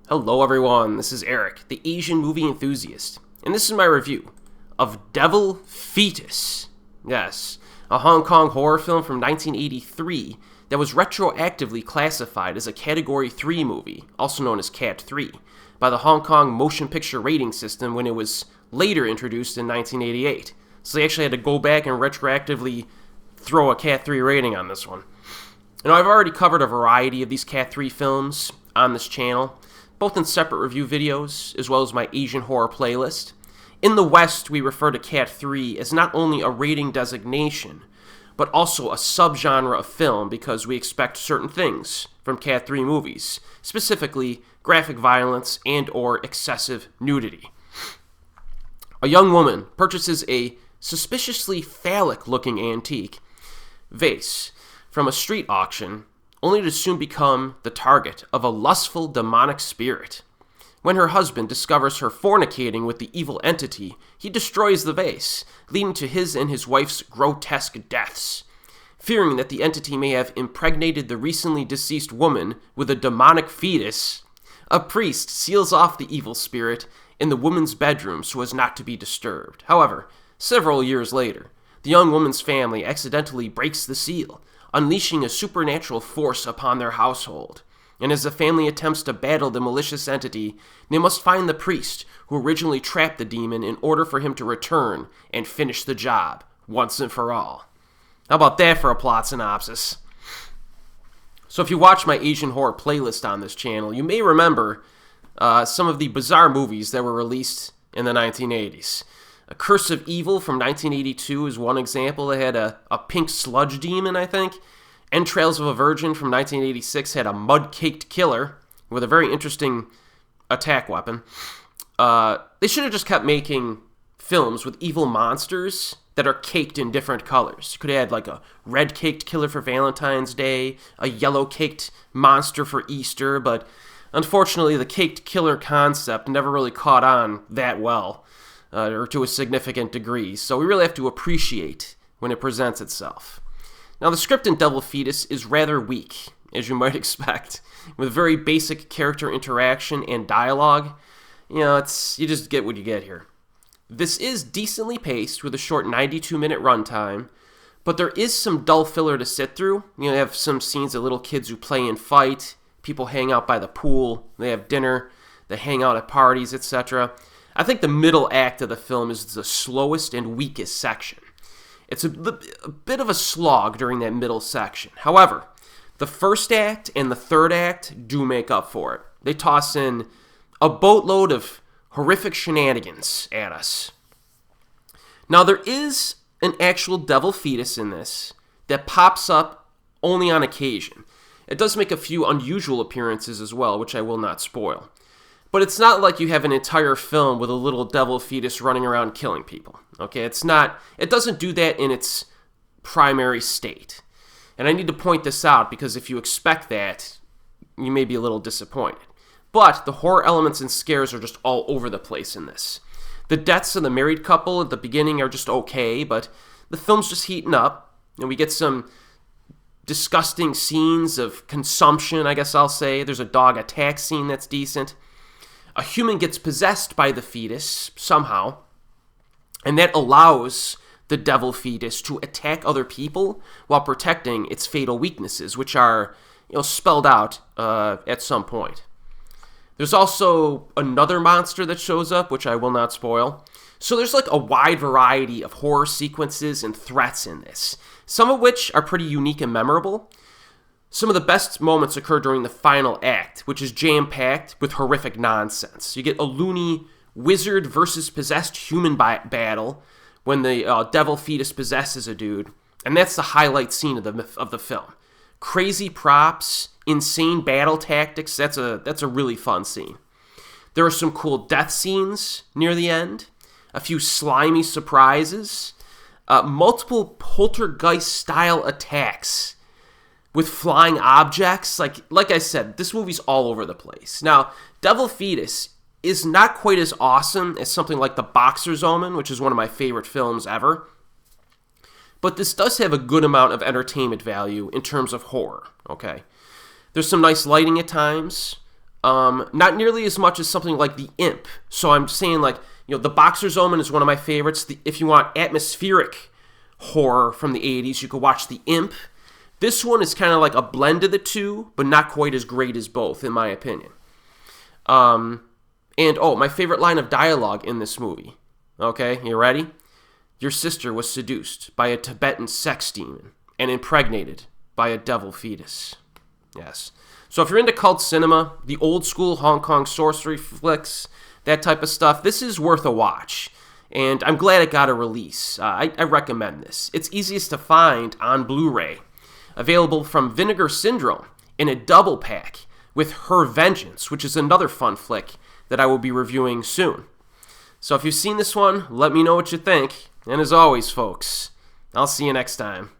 Hello everyone, this is Erik, the Asian movie enthusiast, and this is my review of Devil Fetus. Yes, a Hong Kong horror film from 1983 that was retroactively classified as a Category 3 movie, also known as Cat 3, by the Hong Kong Motion Picture Rating System when it was later introduced in 1988. So they actually had to go back and retroactively throw a Cat 3 rating on this one. You know, I've already covered a variety of these Cat 3 films on this channel, both in separate review videos, as well as my Asian horror playlist. In the West, we refer to Cat 3 as not only a rating designation, but also a subgenre of film because we expect certain things from Cat 3 movies, specifically graphic violence and or excessive nudity. A young woman purchases a suspiciously phallic-looking antique vase from a street auction, only to soon become the target of a lustful demonic spirit. When her husband discovers her fornicating with the evil entity, he destroys the vase, leading to his and his wife's grotesque deaths. Fearing that the entity may have impregnated the recently deceased woman with a demonic fetus, a priest seals off the evil spirit in the woman's bedroom so as not to be disturbed. However, several years later, the young woman's family accidentally breaks the seal, unleashing a supernatural force upon their household. And as the family attempts to battle the malicious entity, they must find the priest who originally trapped the demon in order for him to return and finish the job once and for all. How about that for a plot synopsis? So if you watch my Asian horror playlist on this channel, you may remember some of the bizarre movies that were released in the 1980s. A Curse of Evil from 1982 is one example. They had a pink sludge demon, I think. Entrails of a Virgin from 1986 had a mud-caked killer with a very interesting attack weapon. They should have just kept making films with evil monsters that are caked in different colors. You could have had like a red-caked killer for Valentine's Day, a yellow-caked monster for Easter, but unfortunately the caked killer concept never really caught on that well. Or to a significant degree, so we really have to appreciate when it presents itself. Now, the script in Devil Fetus is rather weak, as you might expect, with very basic character interaction and dialogue. You know, you just get what you get here. This is decently paced with a short 92-minute runtime, but there is some dull filler to sit through. You know, they have some scenes of little kids who play and fight, people hang out by the pool, they have dinner, they hang out at parties, etc. I think the middle act of the film is the slowest and weakest section. It's a bit of a slog during that middle section. However, the first act and the third act do make up for it. They toss in a boatload of horrific shenanigans at us. Now, there is an actual devil fetus in this that pops up only on occasion. It does make a few unusual appearances as well, which I will not spoil. But it's not like you have an entire film with a little devil fetus running around killing people. Okay, it doesn't do that in its primary state. And I need to point this out because if you expect that, you may be a little disappointed. But the horror elements and scares are just all over the place in this. The deaths of the married couple at the beginning are just okay, but the film's just heating up, and we get some disgusting scenes of consumption, I guess I'll say. There's a dog attack scene that's decent. A human gets possessed by the fetus somehow, and that allows the devil fetus to attack other people while protecting its fatal weaknesses, which are, spelled out at some point. There's also another monster that shows up, which I will not spoil. So there's like a wide variety of horror sequences and threats in this, some of which are pretty unique and memorable. Some of the best moments occur during the final act, which is jam-packed with horrific nonsense. You get a loony wizard versus possessed human battle when the devil fetus possesses a dude, and that's the highlight scene of the film. Crazy props, insane battle tactics, that's a really fun scene. There are some cool death scenes near the end, a few slimy surprises, multiple poltergeist-style attacks with flying objects. Like I said, this movie's all over the place. Now, Devil Fetus is not quite as awesome as something like The Boxer's Omen, which is one of my favorite films ever. But this does have a good amount of entertainment value in terms of horror, okay? There's some nice lighting at times. Not nearly as much as something like The Imp. So I'm saying, like, The Boxer's Omen is one of my favorites. If you want atmospheric horror from the 80s, you could watch The Imp. This one is kind of like a blend of the two, but not quite as great as both, in my opinion. My favorite line of dialogue in this movie. Okay, you ready? Your sister was seduced by a Tibetan sex demon and impregnated by a devil fetus. Yes. So if you're into cult cinema, the old school Hong Kong sorcery flicks, that type of stuff, this is worth a watch. And I'm glad it got a release. I recommend this. It's easiest to find on Blu-ray. Available from Vinegar Syndrome in a double pack with Her Vengeance, which is another fun flick that I will be reviewing soon. So if you've seen this one, let me know what you think. And as always, folks, I'll see you next time.